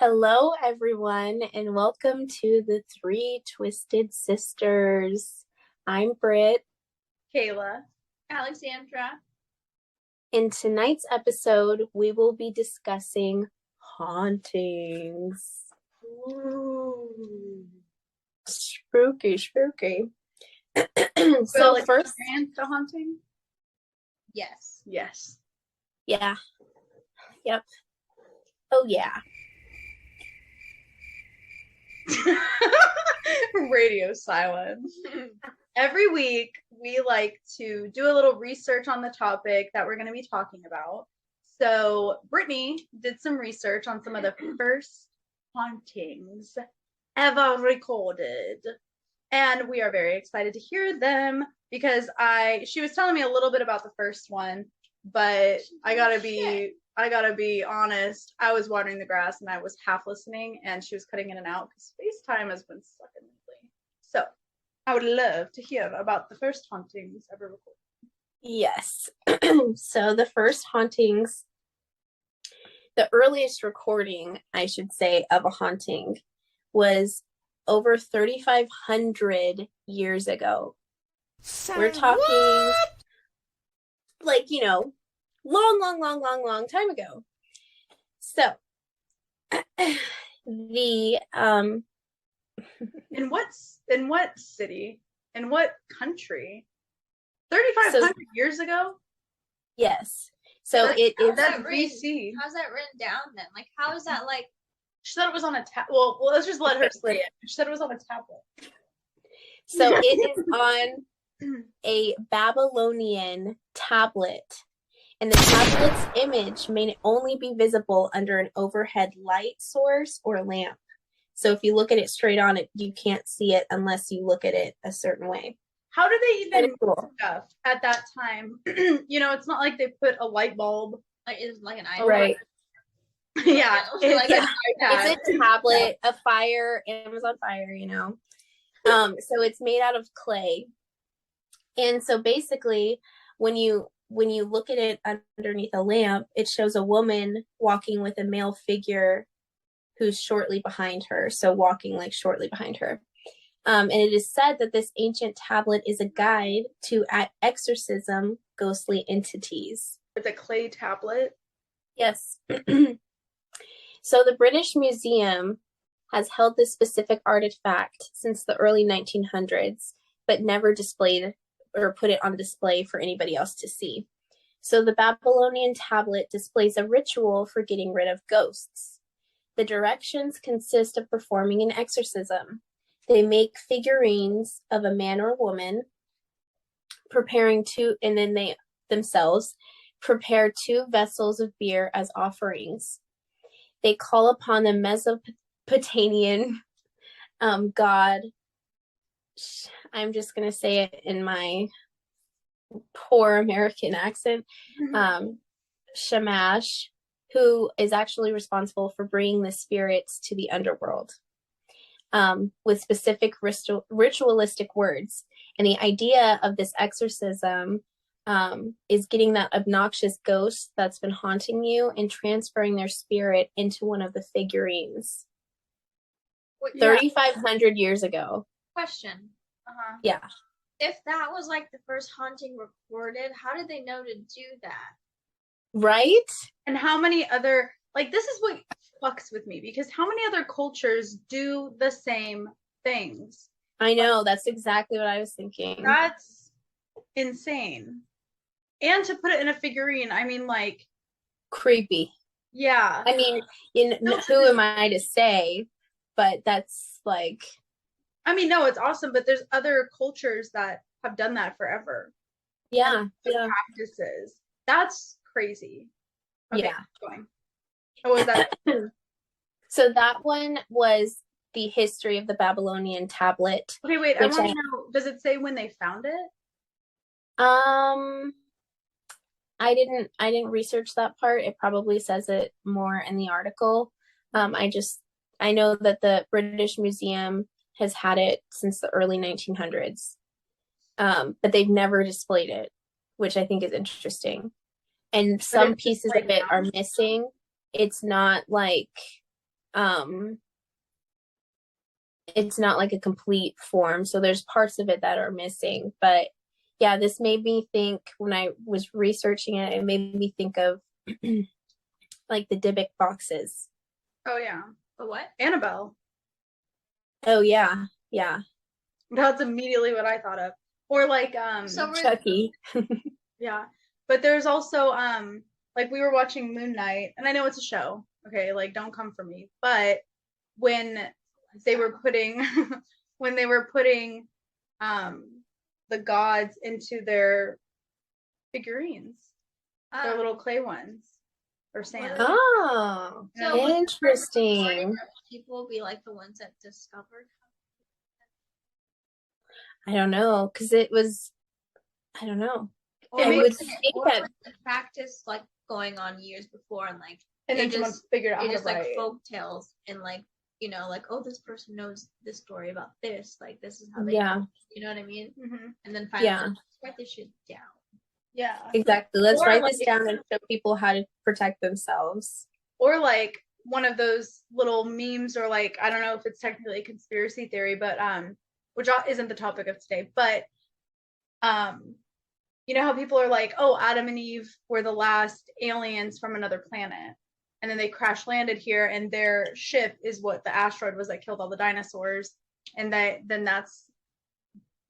Hello, everyone, and welcome to the Three Twisted Sisters. I'm Britt. Kayla, Alexandra. In tonight's episode, we will be discussing hauntings. Ooh. Spooky. So, first, experienced a haunting? Yes. Yes. yeah, yep. Oh, yeah. Radio silence. Every week, we like to do a little research on the topic that we're going to be talking about. So, Brittany did some research on some of the first hauntings ever recorded. And we are very excited to hear them because she was telling me a little bit about the first one, but I gotta be honest. I was watering the grass and I was half listening, and she was cutting in and out because FaceTime has been sucking lately. So I would love to hear about the first hauntings ever recorded. Yes. So the first hauntings, the earliest recording, I should say, of a haunting was over 3,500 years ago. We're talking long time ago. So the In what city? In what country? 3,500 years ago? Yes. So that's BC. How's that written down then? Like, how is that like? She said it was on a tablet. Well, let's just let her say it. She said it was on a tablet. So it is on a Babylonian tablet. And the tablet's image may only be visible under an overhead light source or lamp. So if you look at it straight on it, you can't see it unless you look at it a certain way. How do they even do stuff at that time? It's not like they put a light bulb. Like, it's like an iPad. Right. Yeah. It's a tablet, a Fire, Amazon Fire, So it's made out of clay. And so basically, when you look at it underneath a lamp, it shows a woman walking with a male figure who's shortly behind her. So walking like shortly behind her. And it is said that this ancient tablet is a guide to exorcism ghostly entities. It's a clay tablet? Yes. So the British Museum has held this specific artifact since the early 1900s, but never displayed or put it on display for anybody else to see. So the Babylonian tablet displays a ritual for getting rid of ghosts. The directions consist of performing an exorcism. They make figurines of a man or woman, and then they themselves prepare 2 vessels of beer as offerings. They call upon the Mesopotamian god, I'm just going to say it in my poor American accent, Shamash, who is actually responsible for bringing the spirits to the underworld, with specific ritualistic words. And the idea of this exorcism is getting that obnoxious ghost that's been haunting you and transferring their spirit into one of the figurines. 3,500 years ago. Question. Yeah. If that was like the first haunting recorded, how did they know to do that? Right? And how many other, this is what fucks with me, because how many other cultures do the same things? I know, that's exactly what I was thinking. That's insane. And to put it in a figurine, I mean, creepy. Yeah. I mean, who am I to say? But that's no, it's awesome, but there's other cultures that have done that forever. Yeah. Practices. That's crazy. Okay, yeah. Going. What was that? So that one was the history of the Babylonian tablet. Okay, wait, I want to know, does it say when they found it? I didn't research that part. It probably says it more in the article. I know that the British Museum has had it since the early 1900s. But they've never displayed it, which I think is interesting. And some pieces of it are missing. It's not it's not like a complete form, so there's parts of it that are missing. But yeah, this made me think, when I was researching it, it made me think of like the Dybbuk boxes. Oh yeah. The what? Annabelle. Oh yeah, yeah. That's immediately what I thought of. Or like Chucky. yeah. But there's also like we were watching Moon Knight, and I know it's a show. Okay, like don't come for me. But when they were putting when they were putting the gods into their figurines, their little clay ones, or sand. Oh, So interesting. People will be like the ones that discovered. I don't know, because it was, I don't know. Or I would think that was the practice like going on years before, and like and then someone figured out how to just like write. folk tales, and like, you know, like, oh, this person knows this story about this, like this is how they you know what I mean? Mm-hmm. And then finally Yeah. write this shit down. Yeah. Exactly. Let's Or write like, this down and show people how to protect themselves. Or like one of those little memes, or like, I don't know if it's technically a conspiracy theory, but which isn't the topic of today, but you know how people are like, oh, Adam and Eve were the last aliens from another planet, and then they crash landed here, and their ship is what the asteroid was that killed all the dinosaurs, and then that's,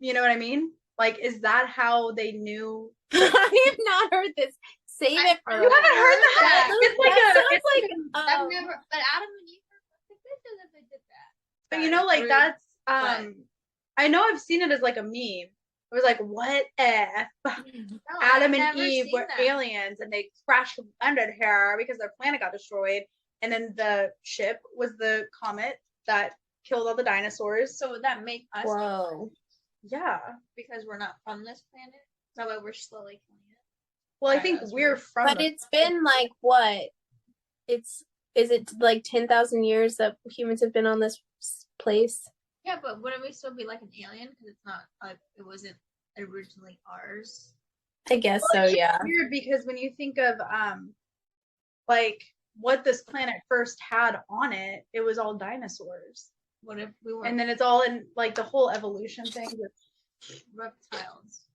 you know what I mean? Like, is that how they knew? I have not heard this. Save it for You haven't heard that? It's like I've never, but Adam and Eve that they did that. But you know, like that's I know I've seen it as like a meme. It was like, what if Adam and Eve were aliens and they crashed landed here because their planet got destroyed, and then the ship was the comet that killed all the dinosaurs. So would that make us? Whoa. Yeah. Because we're not from this planet? Is that why we're slowly killing it? Well, I think we're from. But it's been like what? Is it like 10,000 years that humans have been on this place? Yeah, but wouldn't we still be like an alien? Because it's not like it wasn't originally ours. I guess so, yeah. Weird, because when you think of like what this planet first had on it, it was all dinosaurs. What if we were? And then it's all in like the whole evolution thing with reptiles.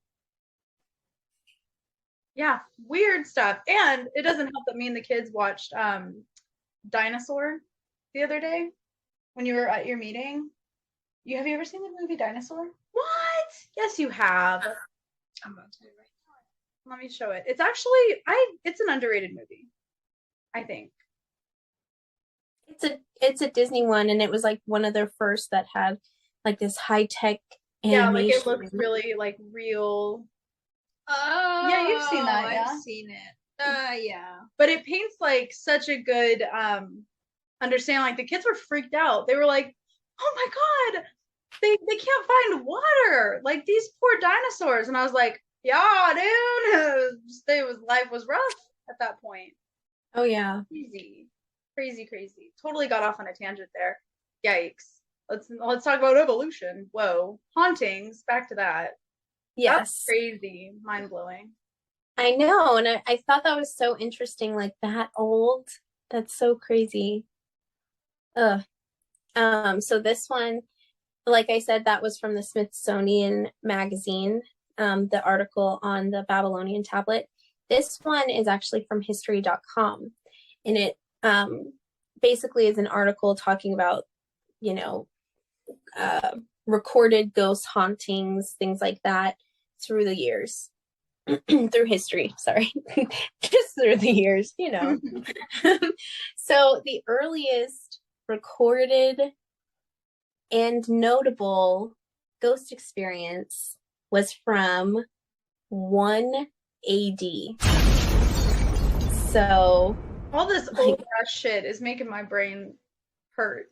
Yeah, weird stuff. And it doesn't help that me and the kids watched Dinosaur the other day when you were at your meeting. Have you ever seen the movie Dinosaur? What? Yes, you have. I'm about to tell you right now. Let me show it. It's actually it's an underrated movie, I think. It's a Disney one, and it was like one of their first that had like this high tech animation. Yeah, like it looks really like real. Oh, yeah, you've seen that. Yeah, I've seen it. Yeah. But it paints like such a good understanding. Like the kids were freaked out. They were like, "Oh my god, they can't find water! Like these poor dinosaurs." And I was like, "Yeah, dude, life was rough at that point." Oh yeah, crazy. Totally got off on a tangent there. Yikes. Let's talk about evolution. Whoa, Hauntings. Back to that. Yes. That's crazy. Mind blowing. I know. And I thought that was so interesting. Like that old. That's so crazy. Ugh. So this one, like I said, that was from the Smithsonian magazine, the article on the Babylonian tablet. This one is actually from history.com. And it basically is an article talking about, recorded ghost hauntings, things like that, through the years. Through history, sorry. Just through the years, So the earliest recorded and notable ghost experience was from 1 AD. So all this old ass shit is making my brain hurt.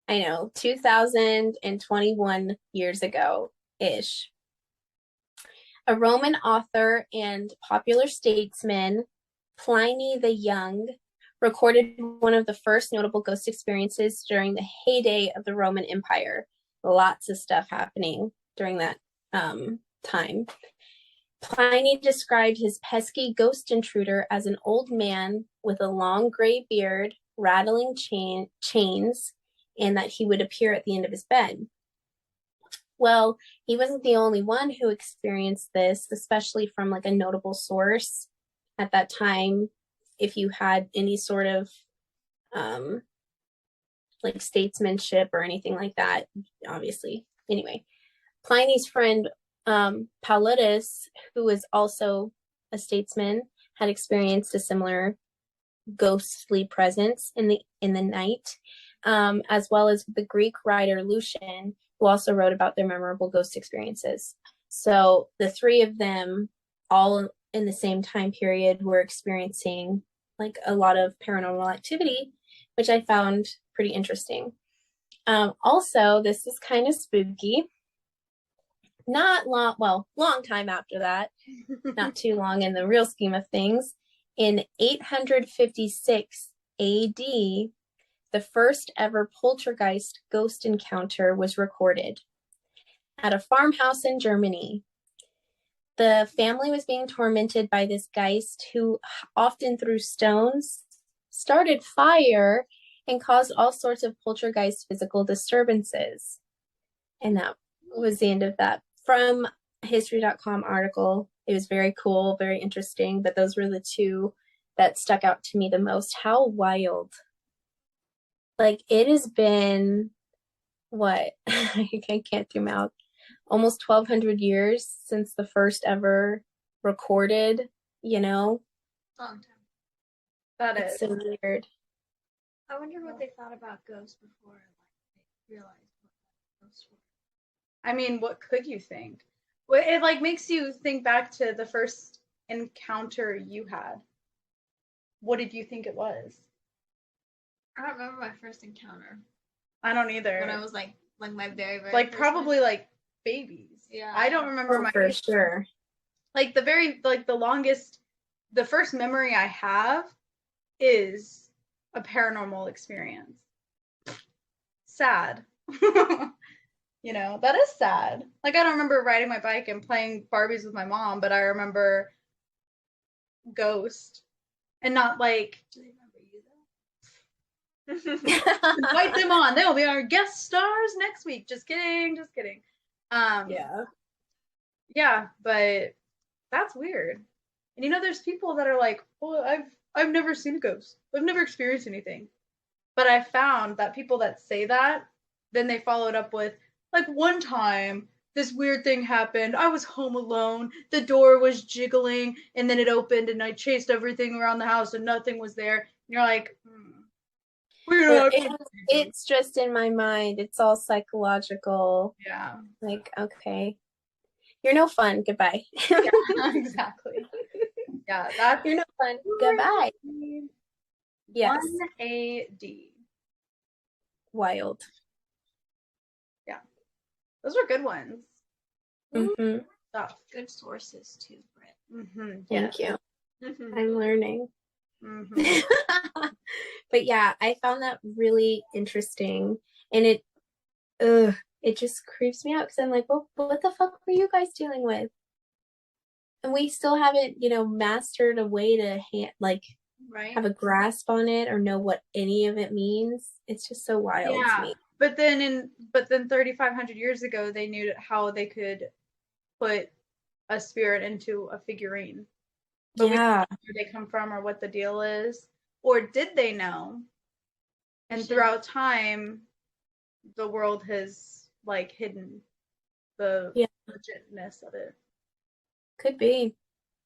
I know, 2021 years ago-ish. A Roman author and popular statesman, Pliny the Young, recorded one of the first notable ghost experiences during the heyday of the Roman Empire. Lots of stuff happening during that time. Pliny described his pesky ghost intruder as an old man with a long gray beard, rattling chains, and that he would appear at the end of his bed. Well, he wasn't the only one who experienced this, especially from like a notable source at that time. If you had any sort of like statesmanship or anything like that, obviously. Anyway, Pliny's friend Paulides, who was also a statesman, had experienced a similar ghostly presence in the night, as well as the Greek writer Lucian, who also wrote about their memorable ghost experiences. So the three of them, all in the same time period, were experiencing like a lot of paranormal activity, which I found pretty interesting. Also, this is kind of spooky. Not long, well, long time after that, not too long in the real scheme of things. In 856 AD, the first ever poltergeist ghost encounter was recorded at a farmhouse in Germany. The family was being tormented by this geist who often threw stones, started fire, and caused all sorts of poltergeist physical disturbances. And that was the end of that. From a history.com article, it was very cool, very interesting, but those were the two that stuck out to me the most. How wild. Like, it has been, what? I can't do math. Almost 1,200 years since the first ever recorded, you know? Long time. That It's is so weird. I wonder what they thought about ghosts before they realized what ghosts were. I mean, what could you think? Well, it like makes you think back to the first encounter you had. What did you think it was? I don't remember my first encounter. I don't either. When I was like my very like first probably one. like babies. Yeah. I don't remember my for sure. Like the longest, the first memory I have is a paranormal experience. Sad. You know, that is sad. Like, I don't remember riding my bike and playing Barbies with my mom, but I remember Ghost. And not like, Do they remember you though? invite them on. They'll be our guest stars next week. Just kidding. Just kidding. Yeah. Yeah, but that's weird. And you know, there's people that are like, well, I've never seen a ghost. I've never experienced anything. But I found that people that say that, then they follow it up with, like, one time this weird thing happened. I was home alone. The door was jiggling, and then it opened, and I chased everything around the house, and nothing was there. And you're like, we're Well, not. it's just in my mind. It's all psychological. Yeah. Like, okay. You're no fun. Goodbye. Yeah, exactly. Yeah, that's You're no fun. Goodbye. Yes. 1 AD. Wild. Yeah. Those were good ones. Mm-hmm. Stuff. Good sources too, Britt. Mm-hmm. Thank you. Mm-hmm. I'm learning. Mm-hmm. But yeah, I found that really interesting. And it just creeps me out because I'm like, well, what the fuck were you guys dealing with? And we still haven't, mastered a way to Right. have a grasp on it or know what any of it means. It's just so wild to me. But then 3,500 years ago, they knew how they could put a spirit into a figurine. But we don't know where they come from or what the deal is. Or did they know? And throughout time, the world has like hidden the legitness of it. Could be.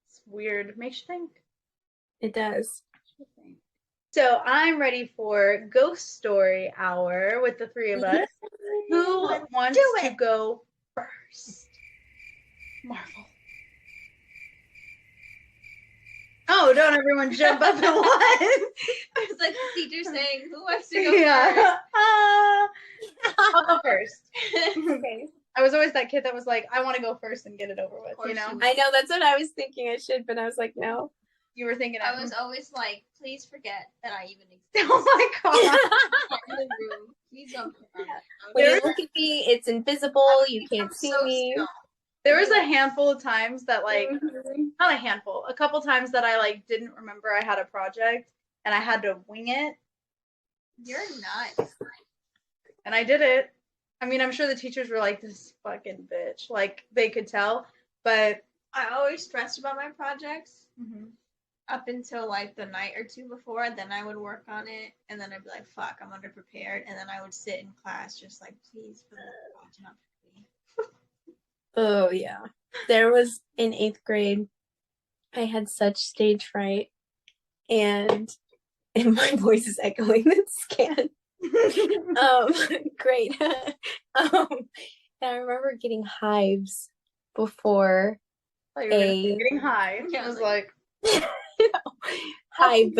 It's weird. It makes you think. It does. So I'm ready for Ghost Story Hour with the three of us. Who wants to go first? Marvel. Oh, don't everyone jump up at once. I was like the teacher saying, who wants to go first? I'll go first. Okay. I was always that kid that was like, I want to go first and get it over with, you know? I know, that's what I was thinking I should, but I was like, no. You were thinking I was always like, please forget that I even exist. Oh my god. In the room. Please don't forget. When you look at me, it's invisible. You can't see me. Still. There was a handful of times that not a handful, a couple times that I didn't remember I had a project and I had to wing it. You're nuts. And I did it. I mean, I'm sure the teachers were like, this fucking bitch. Like, they could tell. But I always stressed about my projects mm-hmm. up until like the night or two before. Then I would work on it, and then I'd be like, "Fuck, I'm underprepared." And then I would sit in class, just like, "Please, for the watch not for me." Oh yeah, there was in 8th grade. I had such stage fright, and my voice is echoing the scan. Great. I remember getting hives before getting high. I was like, hive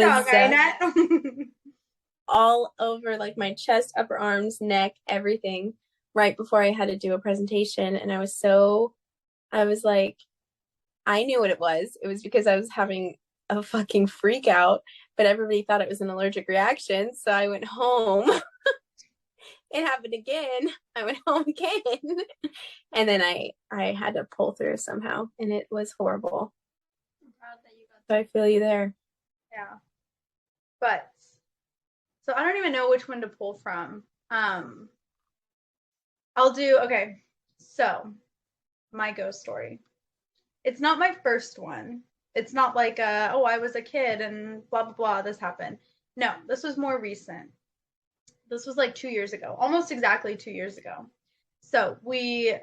all over like my chest, upper arms, neck, everything, right before I had to do a presentation. And I was like, I knew what it was. It was because I was having a fucking freak out, but everybody thought it was an allergic reaction. So I went home. It happened again. I went home again. And then I had to pull through somehow, and it was horrible. I'm proud that you got So I feel you there. Yeah. But so I don't even know which one to pull from. I'll do okay. So my ghost story. It's not my first one. It's not like oh, I was a kid and blah blah blah, this happened. No, this was more recent. This was like 2 years ago, almost exactly 2 years ago. So we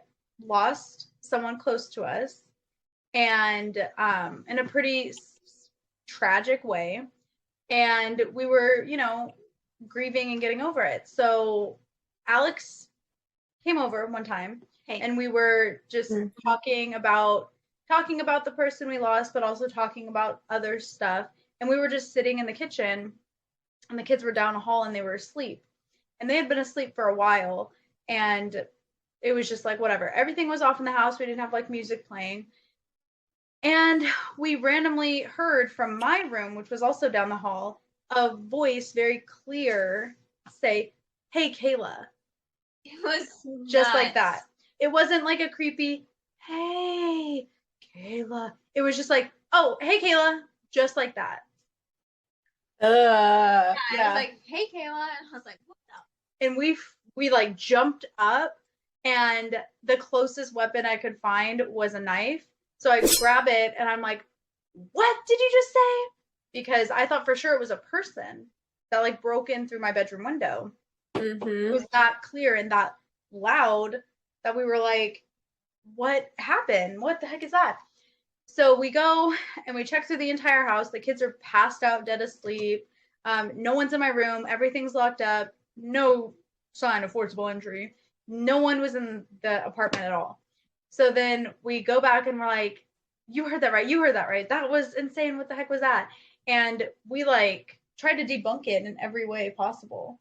lost someone close to us, and in a pretty tragic way. And we were, grieving and getting over it. So Alex came over one time, and we were just talking about the person we lost, but also talking about other stuff. And we were just sitting in the kitchen, and the kids were down a hall, and they were asleep. And they had been asleep for a while, and it was just like, whatever. Everything was off in the house. We didn't have like music playing. And we randomly heard from my room, which was also down the hall, a voice very clear say, "Hey, Kayla." It was just like that. It wasn't like a creepy, "Hey, Kayla." It was just like, "Oh, hey, Kayla." Just like that. Yeah. I was like, "Hey, Kayla." And I was like, "What the?" And we like jumped up, and the closest weapon I could find was a knife. So I grab it, and I'm like, "What did you just say?" Because I thought for sure it was a person that like broke in through my bedroom window. It was that clear and that loud that we were like, "What happened? What the heck is that?" So we go and we check through the entire house. The kids are passed out, dead asleep. No one's in my room. Everything's locked up. No sign of forcible entry. No one was in the apartment at all. So then we go back and we're like, "You heard that right? You heard that right? That was insane. What the heck was that?" And we like tried to debunk it in every way possible.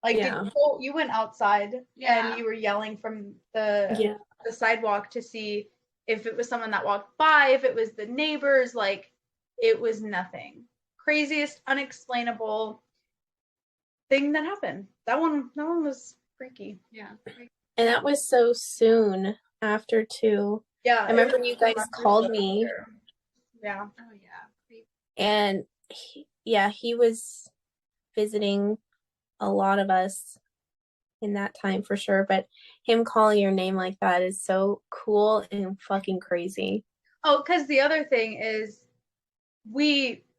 Like, you went outside and you were yelling from the sidewalk to see if it was someone that walked by, if it was the neighbors. Like, it was nothing. Craziest, unexplainable thing that happened. That one was freaky. Yeah. And that was so soon after too. Yeah. I remember you guys called me. Yeah. Oh yeah. And he was visiting a lot of us in that time for sure, but him calling your name like that is so cool and fucking crazy. Oh, because the other thing is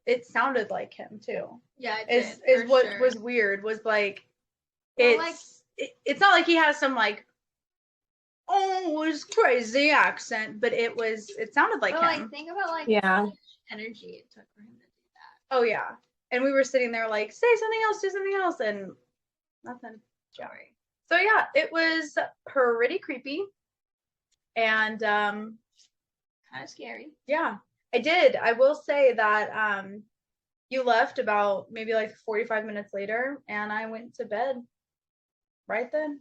it sounded like him too. Yeah, is what was weird was like, it's not like he has some like, "Oh, it was crazy" accent, but it sounded like him. Like, think about like how much energy it took for him to do that. Oh yeah. And we were sitting there like, "Say something else, do something else," and nothing. Sorry. So yeah, it was pretty creepy and kind of scary. Yeah, I did. I will say that you left about maybe like 45 minutes later, and I went to bed right then.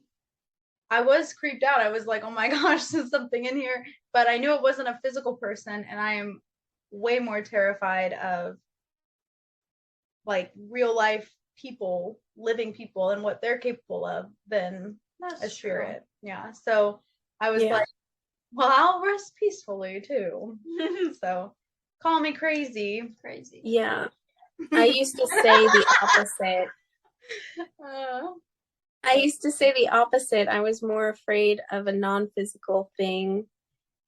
I was creeped out. I was like, "Oh my gosh, there's something in here," but I knew it wasn't a physical person, and I am way more terrified of like real life people, living people, and what they're capable of than a spirit. True. Yeah. So I was like, well, I'll rest peacefully too. So call me crazy. Yeah. I used to say the opposite. I used to say the opposite. I was more afraid of a non-physical thing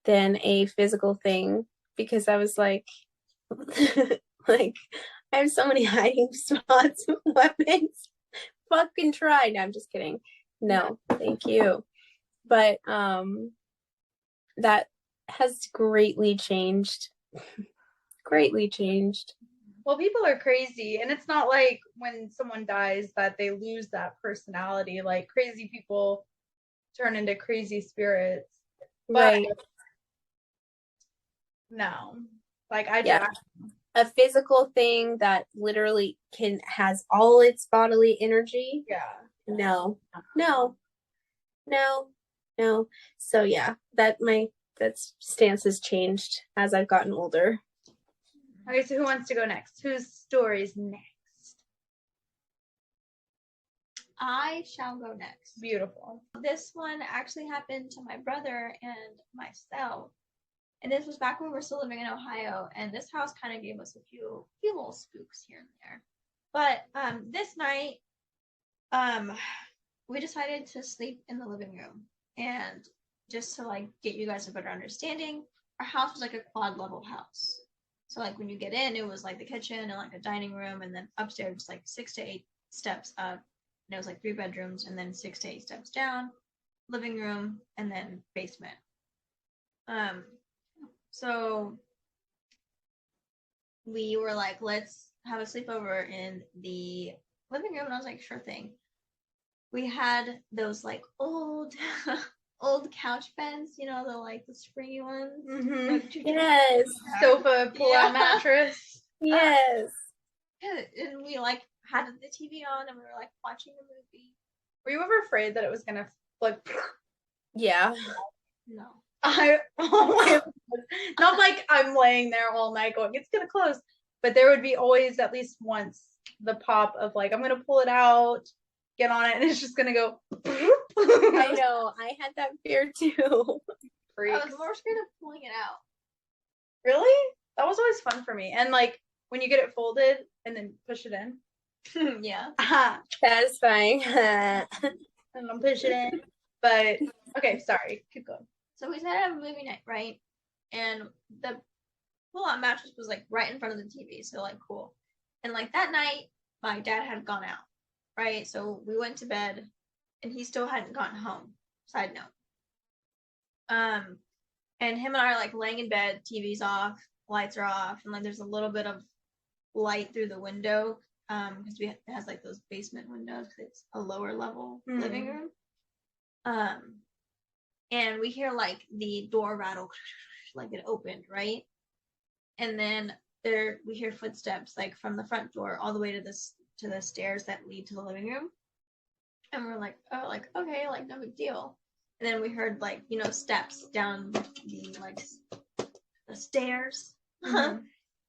than a physical thing because I was like, like I have so many hiding spots with weapons. Fucking try. No, I'm just kidding. No, thank you. But that has greatly changed. Greatly changed. Well, people are crazy, and it's not like when someone dies that they lose that personality. Like crazy people turn into crazy spirits. But Right. no. Like I Yeah. A physical thing that literally has all its bodily energy. Yeah. No. So yeah, that stance has changed as I've gotten older. Okay, so who wants to go next? Whose story's next? I shall go next. Beautiful. This one actually happened to my brother and myself. And this was back when we were still living in Ohio, and this house kind of gave us a few little spooks here and there. But this night, we decided to sleep in the living room. And just to like get you guys a better understanding, our house was like a quad level house. So like when you get in, it was like the kitchen and like a dining room, and then upstairs was like 6 to 8 steps up. And it was like 3 bedrooms, and then 6 to 8 steps down, living room, and then basement. So we were like, let's have a sleepover in the living room, and I was like, sure thing. We had those like old old couch beds, you know, the springy ones. Mm-hmm. Yes. Sofa pull-out mattress. Yes. And we like had the TV on, and we were like watching a movie. Were you ever afraid that it was gonna like? Yeah. No. Not like I'm laying there all night going, it's gonna close, but there would be always at least once the pop of like, I'm gonna pull it out, get on it, and it's just gonna go. I know. I had that fear too. Freaks. I was more scared of pulling it out. Really? That was always fun for me. And like when you get it folded and then push it in. Yeah. Satisfying. And I'm pushing it. But okay, sorry. Keep going. So we started a movie night, right? And the pull-out mattress was like right in front of the TV, so like cool. And like that night, my dad had gone out, right? So we went to bed, and he still hadn't gotten home. Side note. And him and I are like laying in bed, TV's off, lights are off, and like there's a little bit of light through the window, because it has like those basement windows because it's a lower level living room. And we hear like the door rattle, like it opened, right? And then we hear footsteps like from the front door all the way to the stairs that lead to the living room. And we're like, oh, like okay, like no big deal. And then we heard like, you know, steps down the stairs. And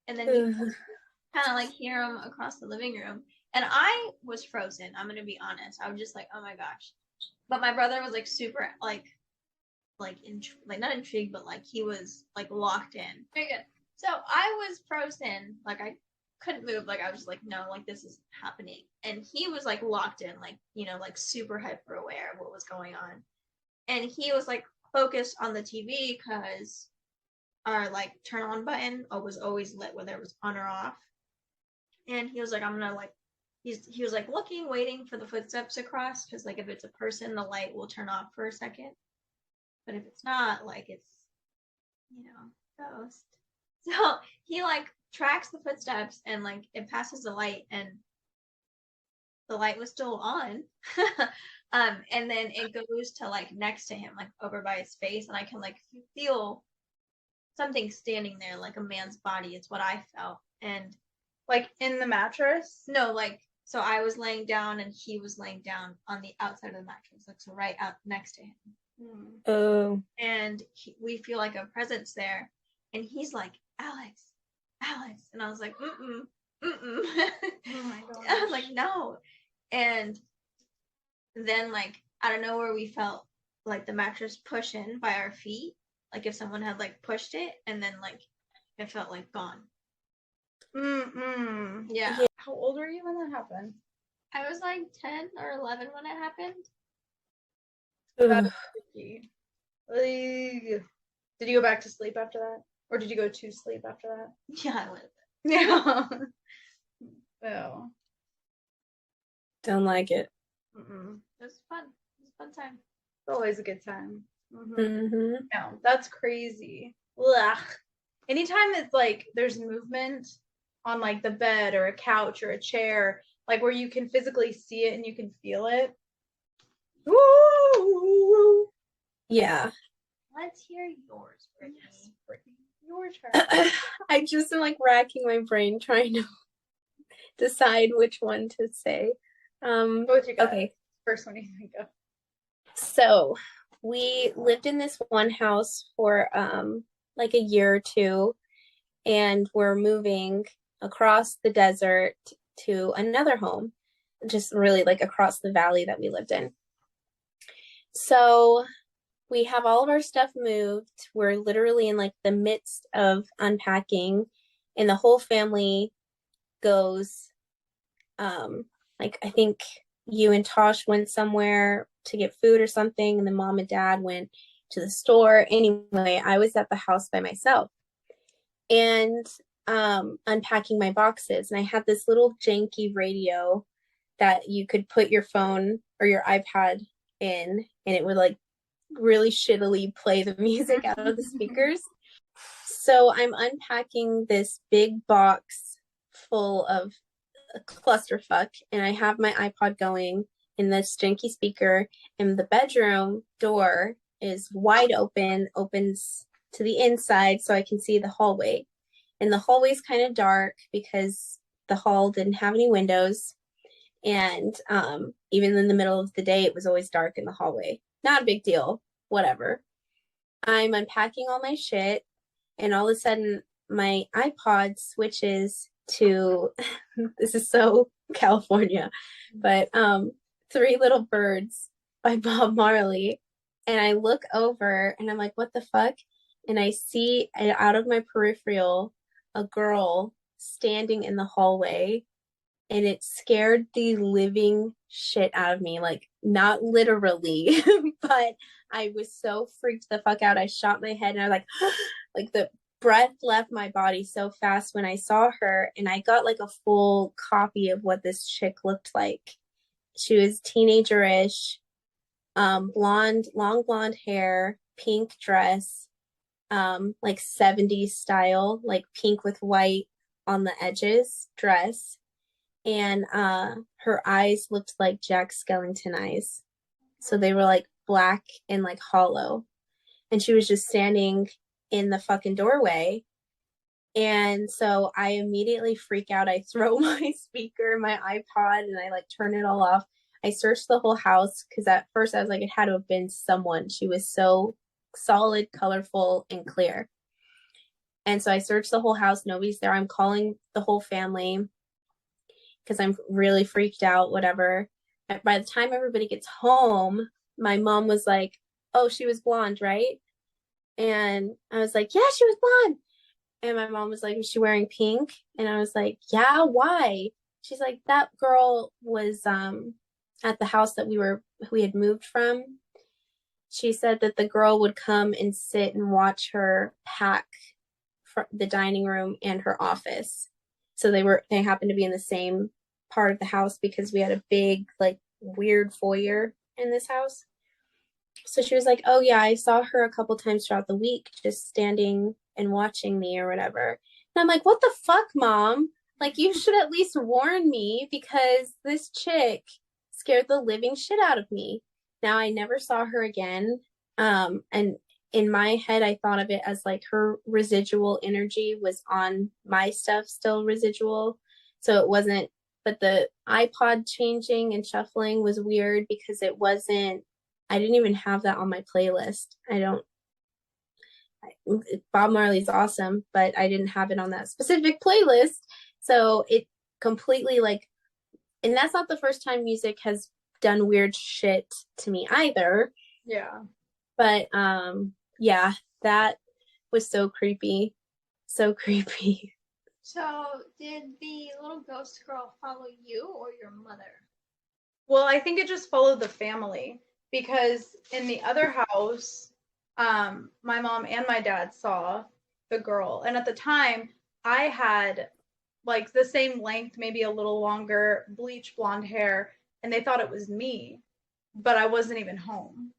then we kind of like hear them across the living room. And I was frozen. I'm gonna be honest. I was just like, oh my gosh. But my brother was like super like not intrigued, but like he was like locked in. Very good. So I was frozen, like I couldn't move, like I was just like, no, like this is happening. And he was like locked in, like, you know, like super hyper aware of what was going on. And he was like focused on the TV because our like turn on button was always lit, whether it was on or off. And he was like, I'm gonna like he was like looking, waiting for the footsteps to cross, because like if it's a person, the light will turn off for a second. But if it's not, like it's, you know, ghost. So he like tracks the footsteps, and like it passes the light, and the light was still on. And then it goes to like next to him, like over by his face, and I can like feel something standing there, like a man's body. It's what I felt. And like in the mattress? No, like, so I was laying down and he was laying down on the outside of the mattress, like so right out next to him. Oh. And we feel like a presence there, and he's like, Alex, and I was like, mm-mm. Oh my gosh. I was like, no. And then like out of nowhere we felt like the mattress push in by our feet, like if someone had like pushed it, and then like it felt like gone. Yeah. Yeah. How old were you when that happened? I was like 10 or 11 when it happened. That's tricky. Did you go back to sleep after that? Or did you go to sleep after that? Yeah, I went. Yeah. Oh. Don't like it. Mm-mm. It was fun. It was a fun time. It's always a good time. Mm-hmm. No, that's crazy. Ugh. Anytime it's like there's movement on like the bed or a couch or a chair, like where you can physically see it and you can feel it. Woo! Yeah. Let's hear yours, Brittany. Yes, Brittany, your turn. I just am like racking my brain trying to decide which one to say. Go with your gut. Okay. First one you think of. So we lived in this one house for like a year or two, and we're moving across the desert to another home, just really like across the valley that we lived in. So we have all of our stuff moved. We're literally in like the midst of unpacking, and the whole family goes like I think you and Tosh went somewhere to get food or something, and then mom and dad went to the store. Anyway, I was at the house by myself and unpacking my boxes, and I had this little janky radio that you could put your phone or your iPad in, and it would like really shittily play the music out of the speakers. So I'm unpacking this big box full of a clusterfuck, and I have my iPod going in this janky speaker, and the bedroom door is wide open, opens to the inside so I can see the hallway. And the hallway's kind of dark because the hall didn't have any windows. And even in the middle of the day, it was always dark in the hallway. Not a big deal, whatever. I'm unpacking all my shit, and all of a sudden, my iPod switches to this is so California, but Three Little Birds by Bob Marley. And I look over and I'm like, what the fuck? And I see out of my peripheral a girl standing in the hallway, and it scared the living shit out of me. Like, not literally, but I was so freaked the fuck out. I shot my head and I was like the breath left my body so fast when I saw her, and I got like a full copy of what this chick looked like. She was teenager-ish, blonde, long blonde hair, pink dress, like 70s style, like pink with white on the edges dress. And her eyes looked like Jack Skellington eyes. So they were like black and like hollow. And she was just standing in the fucking doorway. And so I immediately freak out. I throw my speaker, my iPod, and I like turn it all off. I searched the whole house because at first I was like, it had to have been someone. She was so solid, colorful, and clear. And so I searched the whole house. Nobody's there. I'm calling the whole family because I'm really freaked out, whatever. By the time everybody gets home, my mom was like, oh, she was blonde, right? And I was like, yeah, she was blonde. And my mom was like, is she wearing pink? And I was like, yeah, why? She's like, that girl was at the house that we had moved from. She said that the girl would come and sit and watch her pack for the dining room and her office. So they happened to be in the same part of the house because we had a big, like, weird foyer in this house. So she was like, oh yeah, I saw her a couple times throughout the week just standing and watching me or whatever. And I'm like, what the fuck, mom? Like, you should at least warn me because this chick scared the living shit out of me. Now I never saw her again. And in my head, I thought of it as like her residual energy was on my stuff, still residual. So it wasn't, but the iPod changing and shuffling was weird because I didn't even have that on my playlist. Bob Marley's awesome, but I didn't have it on that specific playlist. So it completely like, and that's not the first time music has done weird shit to me either. Yeah. But yeah, that was so creepy. So creepy. So, did the little ghost girl follow you or your mother? Well, I think it just followed the family because in the other house, my mom and my dad saw the girl. And at the time, I had like the same length, maybe a little longer, bleach blonde hair, and they thought it was me, but I wasn't even home.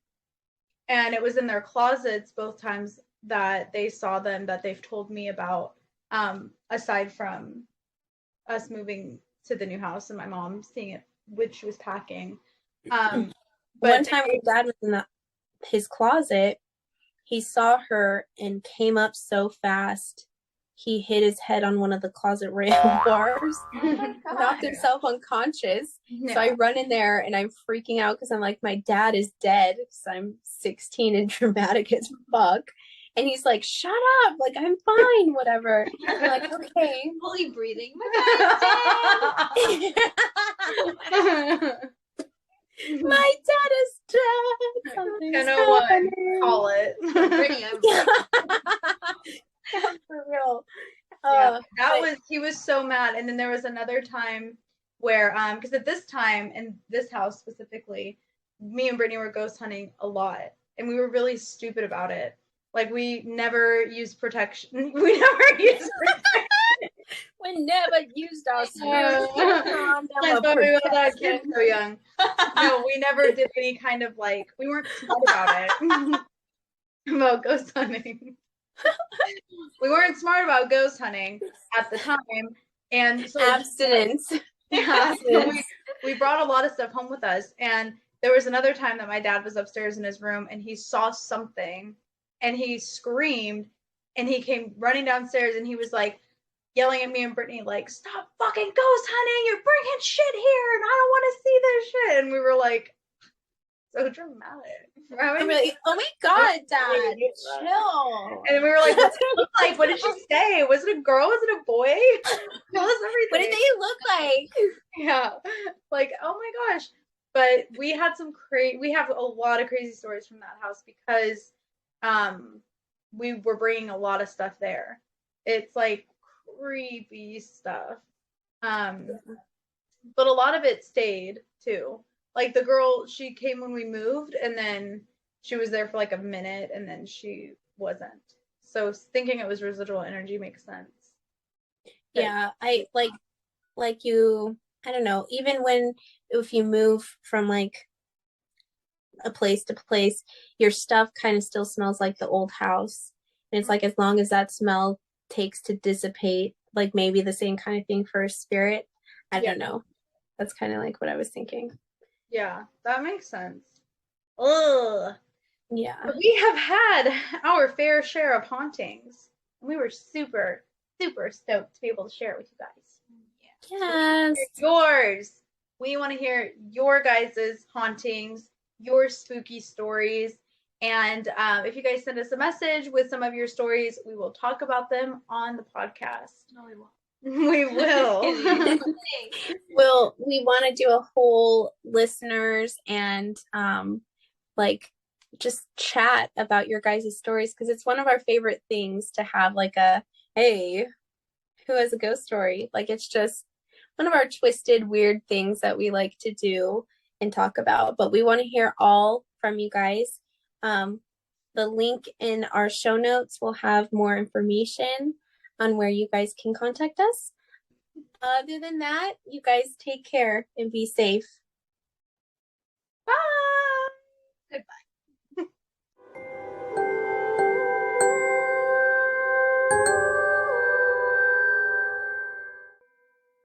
And it was in their closets both times that they saw them that they've told me about, aside from us moving to the new house and my mom seeing it when she was packing. One But time my dad was in his closet, he saw her and came up so fast, he hit his head on one of the closet rail bars, knocked himself unconscious. yeah. So I run in there and I'm freaking out because I'm like, my dad is dead. So I'm 16 and dramatic as fuck. And he's like, shut up. Like, I'm fine, whatever. I'm like, okay. Fully breathing. My My dad is dead. Something's kind of what happening. call it. Brittany, Yeah, for real. Yeah, that was, he was so mad. And then there was another time where because at this time in this house specifically, me and Brittany were ghost hunting a lot, and we were really stupid about it. Like we never used protection. We never used protection. We never used our That's why we were that kid so young. No, we never did any kind of like, we weren't smart about it. About ghost hunting. We weren't smart about ghost hunting at the time, and so abstinence. yeah, so we brought a lot of stuff home with us. And there was another time that my dad was upstairs in his room and he saw something and he screamed and he came running downstairs and he was like yelling at me and Brittany like, stop fucking ghost hunting, you're bringing shit here and I don't want to see this shit. And we were like, so dramatic. I'm really, oh my god, Dad, chill. And we were like, what did it look like? What did she say? Was it a girl? Was it a boy? Tell us everything. What did they look like? Yeah, like, oh my gosh. But we had some we have a lot of crazy stories from that house because we were bringing a lot of stuff there. It's like creepy stuff. But a lot of it stayed too. Like the girl, she came when we moved and then she was there for like a minute and then she wasn't. So thinking it was residual energy makes sense. Yeah, I like you, I don't know, even if you move from like a place to place, your stuff kind of still smells like the old house. And it's like as long as that smell takes to dissipate, like maybe the same kind of thing for a spirit. I don't know. That's kind of like what I was thinking. Yeah, that makes sense. Ugh. Yeah. But we have had our fair share of hauntings. And we were super, super stoked to be able to share it with you guys. Yes. Yours. We want to hear your guys' hauntings, your spooky stories. And if you guys send us a message with some of your stories, we will talk about them on the podcast. No, we won't. We will. We want to do a whole listeners and like just chat about your guys' stories because it's one of our favorite things to have like a, hey, who has a ghost story? Like it's just one of our twisted, weird things that we like to do and talk about. But we want to hear all from you guys. The link in our show notes will have more information on where you guys can contact us. Other than that, you guys take care and be safe. Bye. Goodbye.